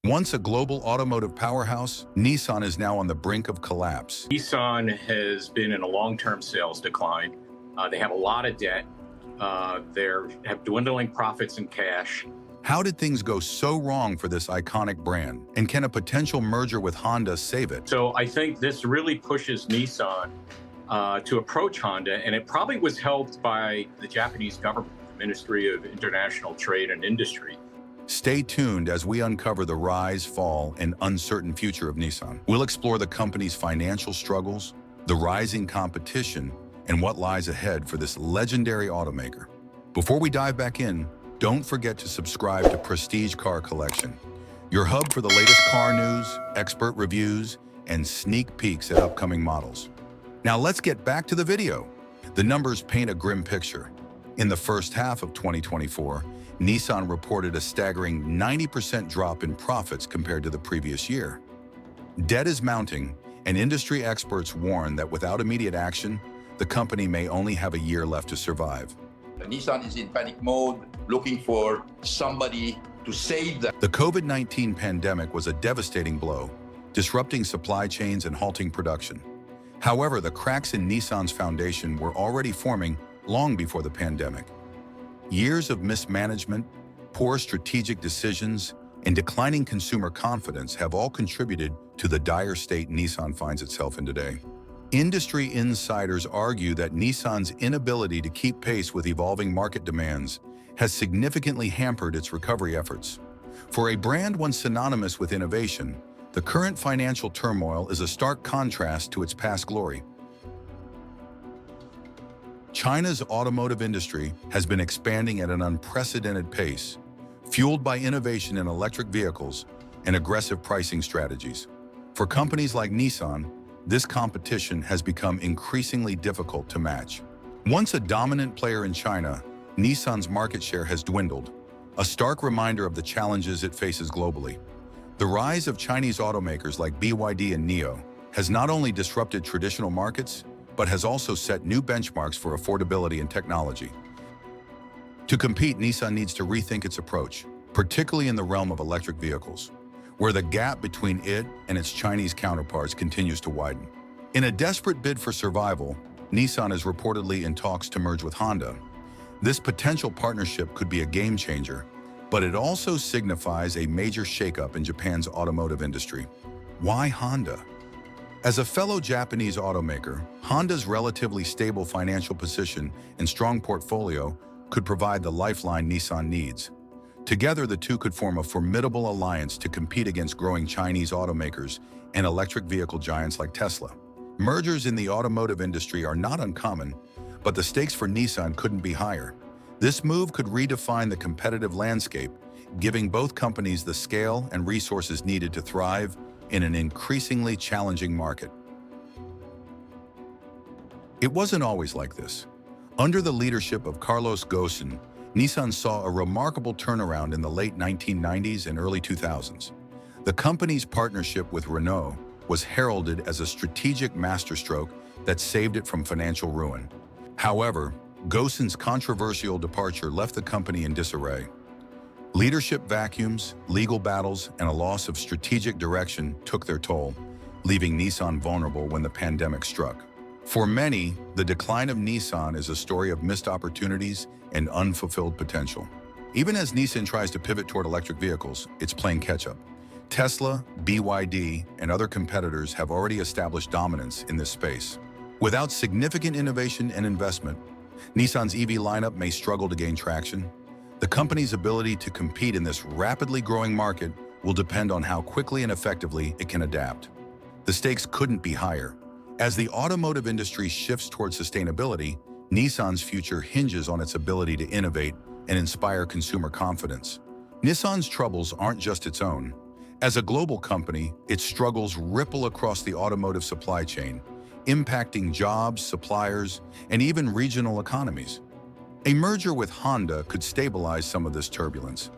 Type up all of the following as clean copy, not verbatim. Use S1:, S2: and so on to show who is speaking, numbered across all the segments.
S1: Once a global automotive powerhouse, Nissan is now on the brink of collapse.
S2: Nissan has been in a long-term sales decline. They have a lot of debt. They have dwindling profits and cash.
S1: How did things go so wrong for this iconic brand? And can a potential merger with Honda save it?
S2: So I think this really pushes Nissan to approach Honda, and it probably was helped by the Japanese government, the Ministry of International Trade and Industry.
S1: Stay tuned as we uncover the rise, fall, and uncertain future of Nissan. We'll explore the company's financial struggles, the rising competition, and what lies ahead for this legendary automaker. Before we dive back in, don't forget to subscribe to Prestige Car Collection, your hub for the latest car news, expert reviews, and sneak peeks at upcoming models. Now let's get back to the video. The numbers paint a grim picture. In the first half of 2024, Nissan reported a staggering 90% drop in profits compared to the previous year. Debt is mounting, and industry experts warn that without immediate action, the company may only have a year left to survive.
S3: Nissan is in panic mode, looking for somebody to save them.
S1: The COVID-19 pandemic was a devastating blow, disrupting supply chains and halting production. However, the cracks in Nissan's foundation were already forming long before the pandemic. Years of mismanagement, poor strategic decisions, and declining consumer confidence have all contributed to the dire state Nissan finds itself in today. Industry insiders argue that Nissan's inability to keep pace with evolving market demands has significantly hampered its recovery efforts. For a brand once synonymous with innovation, the current financial turmoil is a stark contrast to its past glory. China's automotive industry has been expanding at an unprecedented pace, fueled by innovation in electric vehicles and aggressive pricing strategies. For companies like Nissan, this competition has become increasingly difficult to match. Once a dominant player in China, Nissan's market share has dwindled, a stark reminder of the challenges it faces globally. The rise of Chinese automakers like BYD and NIO has not only disrupted traditional markets, but has also set new benchmarks for affordability and technology. To compete, Nissan needs to rethink its approach, particularly in the realm of electric vehicles, where the gap between it and its Chinese counterparts continues to widen. In a desperate bid for survival, Nissan is reportedly in talks to merge with Honda. This potential partnership could be a game changer, but it also signifies a major shakeup in Japan's automotive industry. Why Honda? As a fellow Japanese automaker, Honda's relatively stable financial position and strong portfolio could provide the lifeline Nissan needs. Together, the two could form a formidable alliance to compete against growing Chinese automakers and electric vehicle giants like Tesla. Mergers in the automotive industry are not uncommon, but the stakes for Nissan couldn't be higher. This move could redefine the competitive landscape, giving both companies the scale and resources needed to thrive in an increasingly challenging market. It wasn't always like this. Under the leadership of Carlos Ghosn, Nissan saw a remarkable turnaround in the late 1990s and early 2000s. The company's partnership with Renault was heralded as a strategic masterstroke that saved it from financial ruin. However, Ghosn's controversial departure left the company in disarray. Leadership vacuums, legal battles, and a loss of strategic direction took their toll, leaving Nissan vulnerable when the pandemic struck. For many, the decline of Nissan is a story of missed opportunities and unfulfilled potential. Even as Nissan tries to pivot toward electric vehicles, it's playing catch-up. Tesla, BYD, and other competitors have already established dominance in this space. Without significant innovation and investment, Nissan's EV lineup may struggle to gain traction. The company's ability to compete in this rapidly growing market will depend on how quickly and effectively it can adapt. The stakes couldn't be higher. As the automotive industry shifts towards sustainability, Nissan's future hinges on its ability to innovate and inspire consumer confidence. Nissan's troubles aren't just its own. As a global company, its struggles ripple across the automotive supply chain, impacting jobs, suppliers, and even regional economies. A merger with Honda could stabilize some of this turbulence,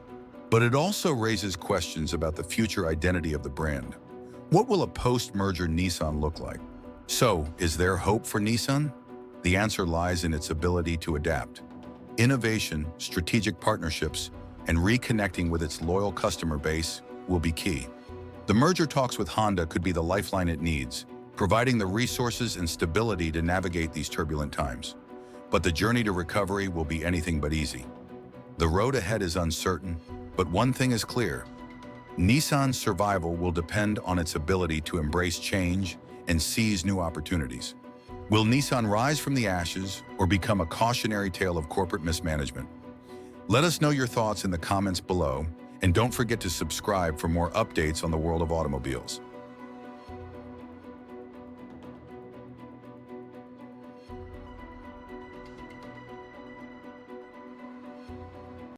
S1: but it also raises questions about the future identity of the brand. What will a post-merger Nissan look like? So, is there hope for Nissan? The answer lies in its ability to adapt. Innovation, strategic partnerships, and reconnecting with its loyal customer base will be key. The merger talks with Honda could be the lifeline it needs, providing the resources and stability to navigate these turbulent times. But the journey to recovery will be anything but easy. The road ahead is uncertain, but one thing is clear. Nissan's survival will depend on its ability to embrace change and seize new opportunities. Will Nissan rise from the ashes or become a cautionary tale of corporate mismanagement? Let us know your thoughts in the comments below, and don't forget to subscribe for more updates on the world of automobiles.